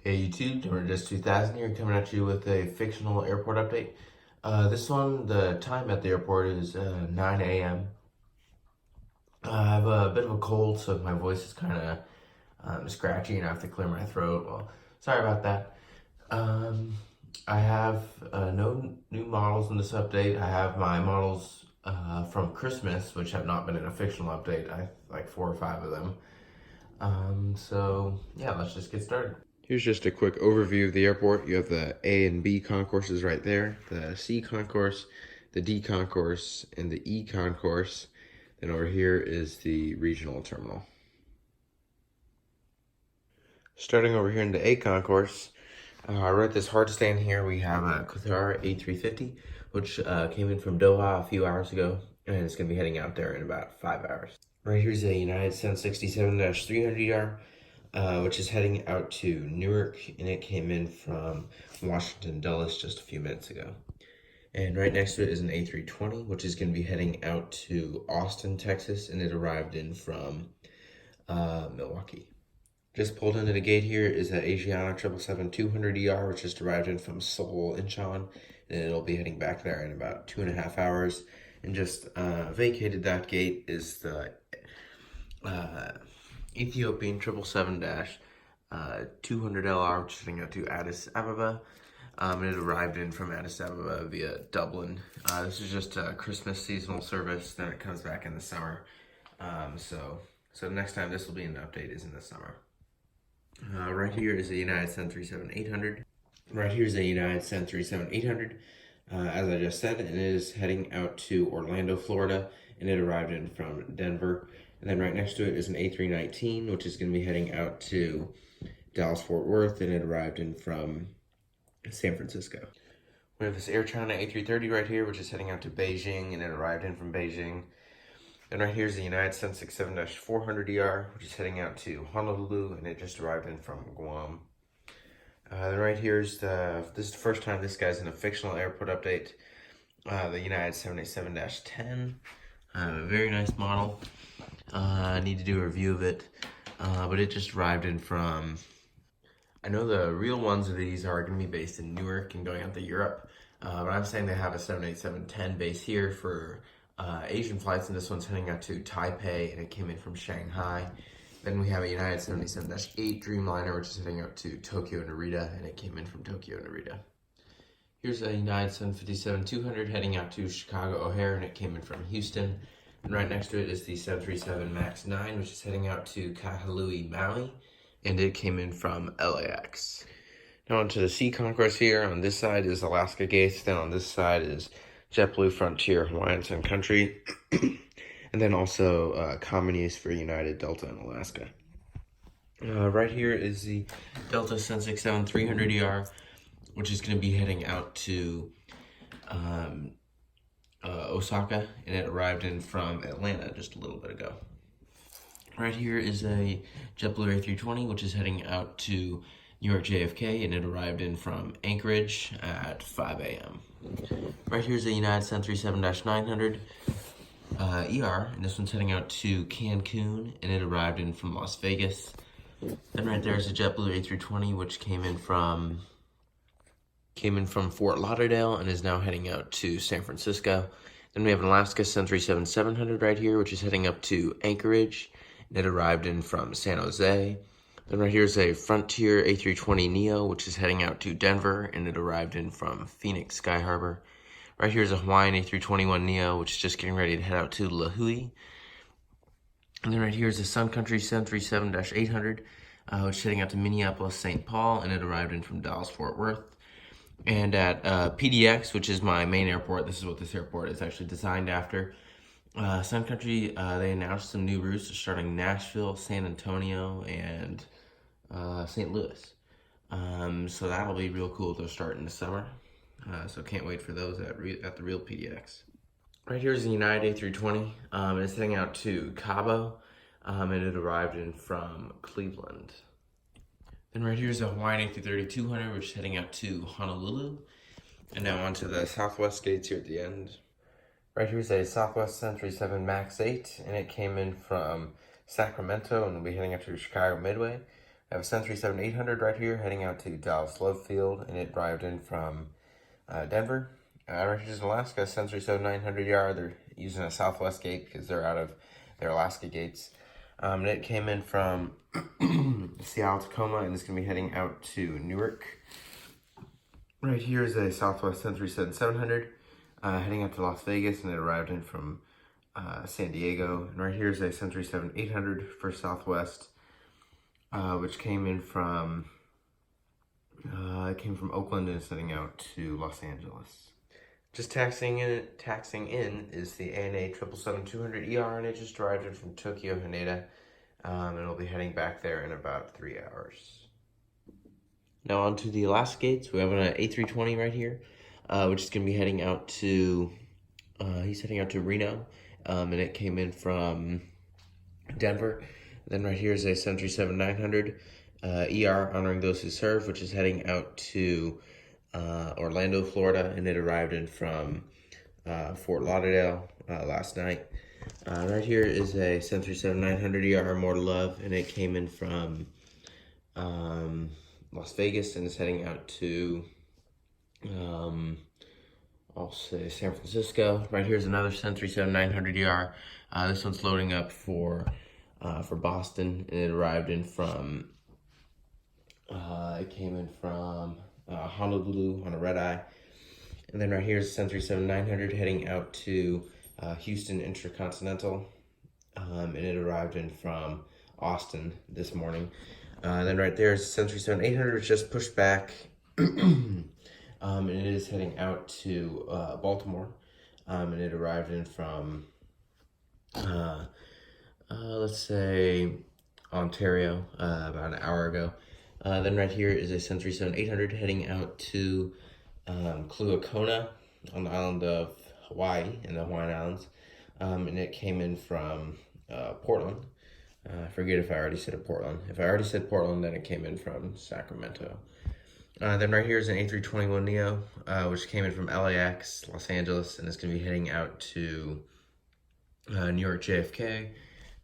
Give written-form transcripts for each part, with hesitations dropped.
Hey YouTube, Geminijets 2000 here, coming at you with a fictional airport update. This one, the time at the airport is 9 a.m. I have a bit of a cold, so my voice is kind of scratchy and I have to clear my throat. Well, sorry about that. I have no new models in this update. I have my models from Christmas, which have not been in a fictional update. I have like 4 or 5 of them. So yeah, let's just get started. Here's just a quick overview of the airport. You have the A and B concourses right there, the C concourse, the D concourse, and the E concourse. Then over here is the regional terminal. Starting over here in the A concourse, right at this hard stand here, we have a Concourse A350, which came in from Doha a few hours ago, and it's going to be heading out there in about 5 hours. Right here's a United 767-300ER, which is heading out to Newark, and it came in from Washington Dulles just a few minutes ago. And right next to it is an A320, which is going to be heading out to Austin, Texas, and it arrived in from Milwaukee. Just pulled into the gate here is an Asiana 777-200ER, which just arrived in from Seoul, Incheon, and it'll be heading back there in about 2.5 hours. And just vacated that gate is the Ethiopian 777-200LR, which is heading out to Addis Ababa. And it arrived in from Addis Ababa via Dublin. This is just a Christmas seasonal service, then it comes back in the summer. So next time this will be an update is in the summer. Right here is a United 737-800. Right here is a United 737-800. As I just said, it is heading out to Orlando, Florida, and it arrived in from Denver. And then right next to it is an A319, which is going to be heading out to Dallas-Fort Worth, and it arrived in from San Francisco. We have this Air China A330 right here, which is heading out to Beijing, and it arrived in from Beijing. And right here is the United 767-400ER, which is heading out to Honolulu, and it just arrived in from Guam. Then right here is this is the first time this guy's in a fictional airport update. The United 787-10, very nice model. I need to do a review of it, but it just arrived in from. I know the real ones of these are going to be based in Newark and going out to Europe, but I'm saying they have a 787-10 base here for Asian flights, and this one's heading out to Taipei, and it came in from Shanghai. Then we have a United 77-8 Dreamliner, which is heading out to Tokyo Narita, and it came in from Tokyo Narita. Here's a United 757-200 heading out to Chicago O'Hare, and it came in from Houston. And right next to it is the 737 MAX 9, which is heading out to Kahului, Maui, and it came in from LAX. Now onto the C concourse here. On this side is Alaska Gates, then on this side is JetBlue Frontier Hawaiian Sun Country, and then also common use for United, Delta, and Alaska. Right here is the Delta 767-300ER, which is going to be heading out to Osaka, and it arrived in from Atlanta just a little bit ago. Right here is a JetBlue A320, which is heading out to New York JFK, and it arrived in from Anchorage at 5 a.m. Right here is a United 737-900 ER, and this one's heading out to Cancun, and it arrived in from Las Vegas. Then right there is a JetBlue A320, which came in from Fort Lauderdale and is now heading out to San Francisco. Then we have an Alaska 737-700 right here, which is heading up to Anchorage, and it arrived in from San Jose. Then right here is a Frontier A320 Neo, which is heading out to Denver, and it arrived in from Phoenix Sky Harbor. Right here is a Hawaiian A321 Neo, which is just getting ready to head out to Lahui. And then right here is a Sun Country 737-800, which is heading out to Minneapolis, St. Paul, and it arrived in from Dallas-Fort Worth. And at PDX, which is my main airport, this is what this airport is actually designed after. Sun Country, they announced some new routes starting Nashville, San Antonio, and St. Louis. So that'll be real cool to start in the summer. So can't wait for those at the real PDX. Right here is the United A320. It's heading out to Cabo, and it arrived in from Cleveland. Then right here is a Hawaiian A330-200, which is heading out to Honolulu. And now onto the Southwest gates here at the end. Right here is a Southwest 737 MAX 8, and it came in from Sacramento, and will be heading up to Chicago Midway. I have a 737-800 right here heading out to Dallas Love Field, and it arrived in from Denver. Right here's Alaska, 737-900ER. They're using a Southwest gate because they're out of their Alaska gates. And it came in from Seattle, Tacoma, and it's going to be heading out to Newark. Right here is a Southwest 737-700 heading out to Las Vegas, and it arrived in from San Diego. And right here is a 737-800 for Southwest, which came in from Oakland and is heading out to Los Angeles. Just taxing in is the ANA 777-200ER, and it just arrived in from Tokyo, Haneda, and it'll be heading back there in about 3 hours. Now on to the Alaska gates. We have an A320 right here, which is going to be heading out to, he's heading out to Reno, and it came in from Denver. Then right here is a 737-900 ER, honoring those who serve, which is heading out to Orlando, Florida, and it arrived in from Fort Lauderdale last night. Right here is a 737-900 ER, More to Love, and it came in from Las Vegas and is heading out to I'll say San Francisco. Right here's another 737-900 ER. This one's loading up for Boston, and it arrived in from it came in from Honolulu on a red eye. And then right here is 737-900 heading out to Houston Intercontinental, and it arrived in from Austin this morning. Then right there is 737-800, which just pushed back, and it is heading out to Baltimore, and it arrived in from, let's say, Ontario about an hour ago. Then right here is a 737-800 heading out to Kluakona on the island of Hawaii, in the Hawaiian Islands, and it came in from Portland. I forget if I already said Portland. If I already said Portland, then it came in from Sacramento. Then right here is an A321neo, which came in from LAX, Los Angeles, and it's going to be heading out to New York JFK.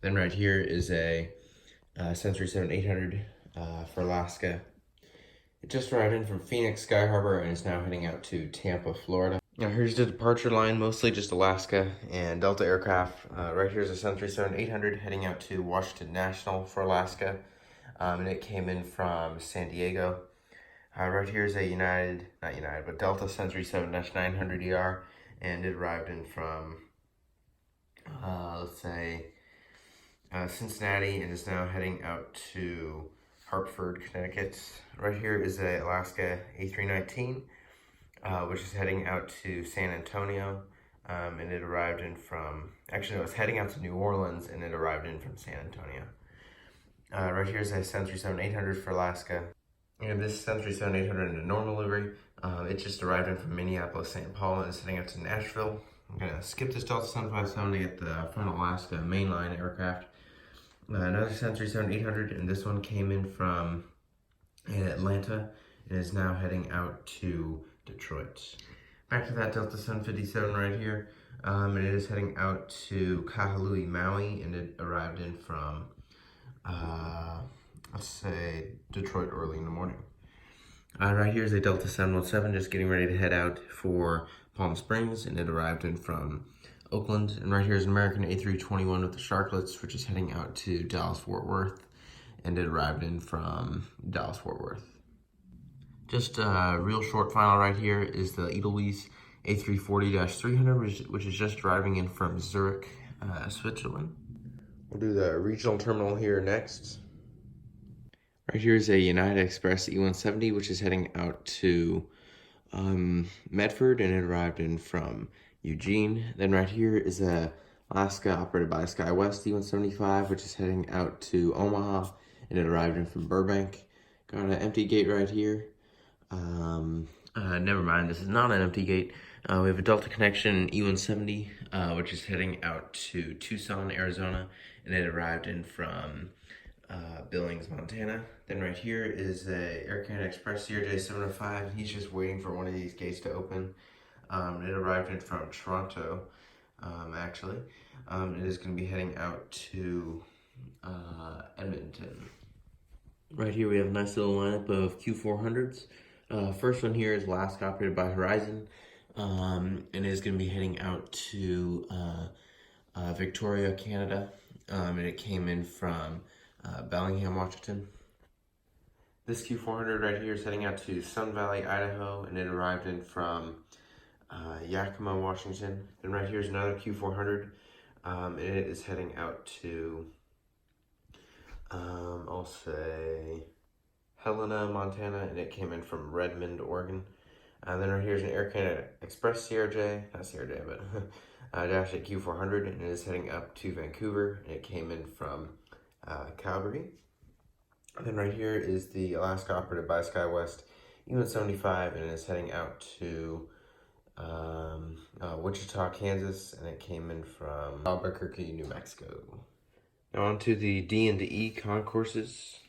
Then right here is a 737-800 for Alaska. It just arrived in from Phoenix Sky Harbor and is now heading out to Tampa, Florida. Now here's the departure line, mostly just Alaska and Delta aircraft. Right here's a 737-800 heading out to Washington National for Alaska, and it came in from San Diego. Right here's a Delta 737-900ER, and it arrived in from, let's say, Cincinnati, and is now heading out to Hartford, Connecticut. Right here is a Alaska A319. Which is heading out to San Antonio, and it arrived in from, actually no, it's heading out to New Orleans, and it arrived in from San Antonio. Right here is a 737-800 for Alaska, and this 737-800 in a normal livery, it just arrived in from Minneapolis, St. Paul, and is heading out to Nashville. I'm going to skip this Delta 757 to get the from Alaska mainline aircraft. Another 737-800, and this one came in from Atlanta, and is now heading out to Detroit. Back to that Delta 757 right here, and it is heading out to Kahului, Maui, and it arrived in from, let's say, Detroit early in the morning. Right here is a Delta 717 just getting ready to head out for Palm Springs, and it arrived in from Oakland. And right here is an American A321 with the Sharklets, which is heading out to Dallas-Fort Worth, and it arrived in from Dallas-Fort Worth. Just a real short final right here is the Edelweiss A340-300, which is just driving in from Zurich, Switzerland. We'll do the regional terminal here next. Right here is a United Express E170, which is heading out to Medford, and it arrived in from Eugene. Then right here is a Alaska operated by SkyWest E175, which is heading out to Omaha, and it arrived in from Burbank. Got an empty gate right here. Never mind, this is not an empty gate. We have a Delta Connection E170, which is heading out to Tucson, Arizona, and it arrived in from Billings, Montana. Then right here is a Air Canada Express CRJ 705. He's just waiting for one of these gates to open. It arrived in from Toronto, actually. It is going to be heading out to Edmonton. Right here we have a nice little lineup of Q400s. First one here is last operated by Horizon, and is going to be heading out to Victoria, Canada, and it came in from Bellingham, Washington. This Q400 right here is heading out to Sun Valley, Idaho, and it arrived in from Yakima, Washington. Then right here is another Q400, and it is heading out to, I'll say, Helena, Montana, and it came in from Redmond, Oregon. Then right here is an Air Canada Express CRJ, not CRJ, but Dash 8 Q400, and it is heading up to Vancouver, and it came in from Calgary. And then right here is the Alaska operated by SkyWest E175, and it is heading out to Wichita, Kansas, and it came in from Albuquerque, New Mexico. Now on to the D and E concourses.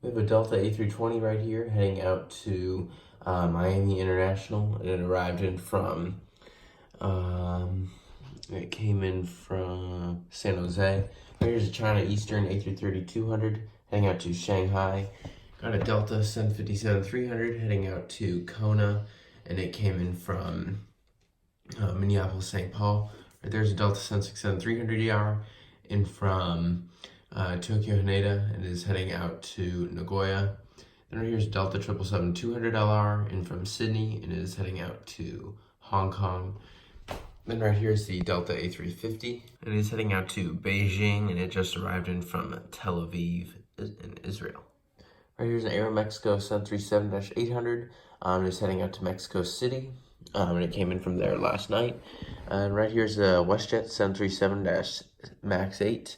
We have a Delta A320 right here heading out to Miami International. It arrived in from, it came in from San Jose. Here's a China Eastern A330-200 heading out to Shanghai. Got a Delta 757-300 heading out to Kona, and it came in from Minneapolis, St. Paul. Right there's a Delta 767-300ER in from Tokyo, Haneda, and is heading out to Nagoya. Then right here's Delta 777-200LR in from Sydney, and it is heading out to Hong Kong. Then right here is the Delta A350, and it is heading out to Beijing, and it just arrived in from Tel Aviv in Israel. Right here's an Aeromexico 737-800, and it's heading out to Mexico City, and it came in from there last night. And right here's a WestJet 737-MAX 8,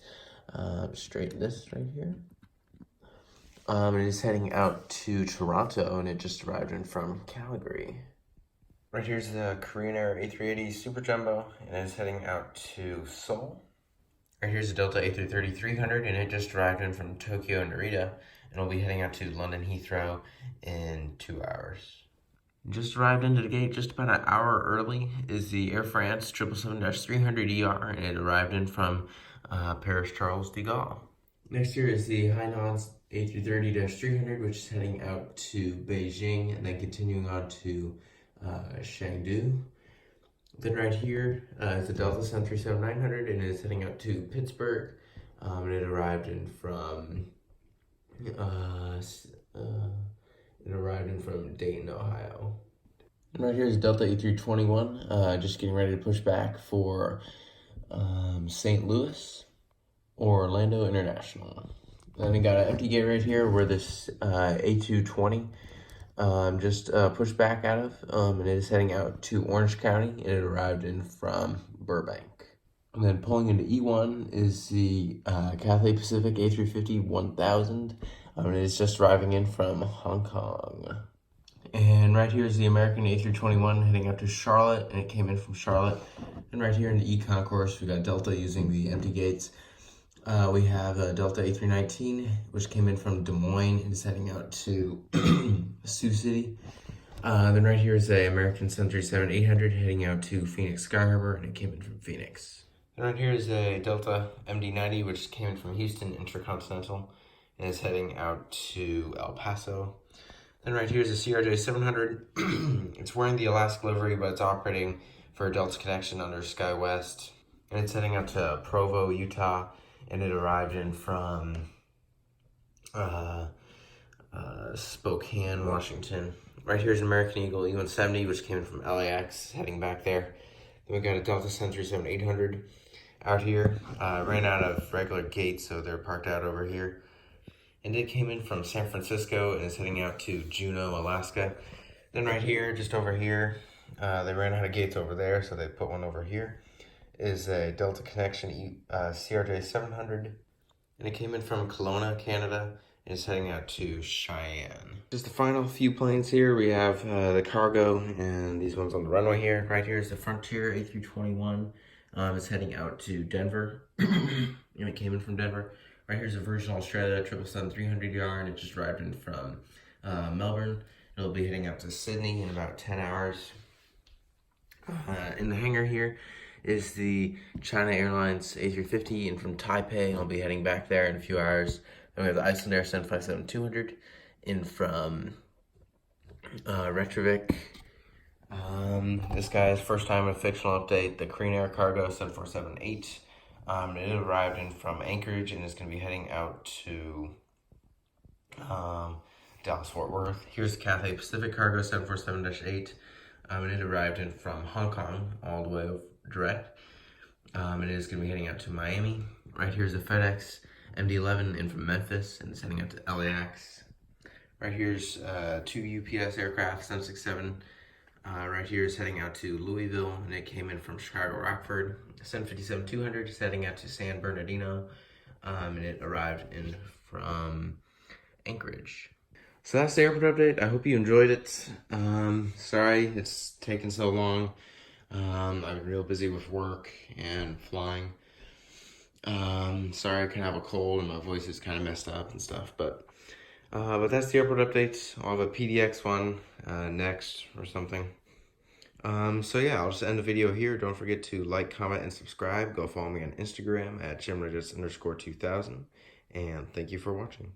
straight this right here. It is heading out to Toronto, and it just arrived in from Calgary. Right here's the Korean Air A380 Super Jumbo, and it's heading out to Seoul. Right here's the Delta A330-300, and it just arrived in from Tokyo, Narita, and will be heading out to London Heathrow in 2 hours. Just arrived into the gate just about an hour early is the Air France 777-300ER, and it arrived in from Paris Charles de Gaulle. Next here is the Hainan's A330-300, which is heading out to Beijing and then continuing on to Chengdu. Then right here is the Delta 737-900, and it is heading out to Pittsburgh, and it arrived in from Dayton, Ohio. And right here is Delta A321, just getting ready to push back for St. Louis or Orlando International. Then we got an empty gate right here where this A220 just pushed back out of, and it is heading out to Orange County, and it arrived in from Burbank. And then pulling into E1 is the Cathay Pacific A350-1000, and it is just arriving in from Hong Kong. And right here is the American A321 heading out to Charlotte, and it came in from Charlotte. And right here in the E concourse, we got Delta using the empty gates. We have a Delta A319, which came in from Des Moines and is heading out to Sioux City. Then right here is a American 737-800 heading out to Phoenix Sky Harbor, and it came in from Phoenix. And right here is a Delta MD-90, which came in from Houston Intercontinental and is heading out to El Paso. Then right here is a CRJ-700. It's wearing the Alaska livery, but it's operating for a Delta connection under SkyWest, and it's heading out to Provo, Utah, and it arrived in from Spokane, Washington. Right here is an American Eagle E170, which came in from LAX, heading back there. Then we got a Delta 737-800 out here. Ran out of regular gates, so they're parked out over here. And it came in from San Francisco and is heading out to Juneau, Alaska. Then right here, just over here, they ran out of gates over there, so they put one over here. Is a Delta Connection CRJ-700, and it came in from Kelowna, Canada, and is heading out to Cheyenne. Just the final few planes here. We have the cargo and these ones on the runway here. Right here is the Frontier A321. It's heading out to Denver, and it came in from Denver. Right here's a Virgin Australia 777-300ER, and it just arrived in from Melbourne. It'll be heading out to Sydney in about 10 hours. In the hangar here is the China Airlines A350 and from Taipei. I'll be heading back there in a few hours. Then we have the Icelandair 757-200 in from Retrovic. This guy's first time in a fictional update, the Korean Air Cargo 7478. It arrived in from Anchorage and is going to be heading out to Dallas Fort Worth. Here's the Cathay Pacific Cargo 747-8. And it arrived in from Hong Kong all the way direct. It is going to be heading out to Miami. Right here's the FedEx MD-11 in from Memphis and it's heading out to LAX. Right here's two UPS aircraft 767. Right here is heading out to Louisville, and it came in from Chicago Rockford. 757-200 is heading out to San Bernardino, and it arrived in from Anchorage. So that's the airport update. I hope you enjoyed it. Sorry it's taken so long. I've been real busy with work and flying. Sorry I kind of have a cold and my voice is kind of messed up and stuff, but that's the airport update. I'll have a PDX one next or something. So yeah, I'll just end the video here. Don't forget to like, comment, and subscribe. Go follow me on Instagram at Geminijets_2000. And thank you for watching.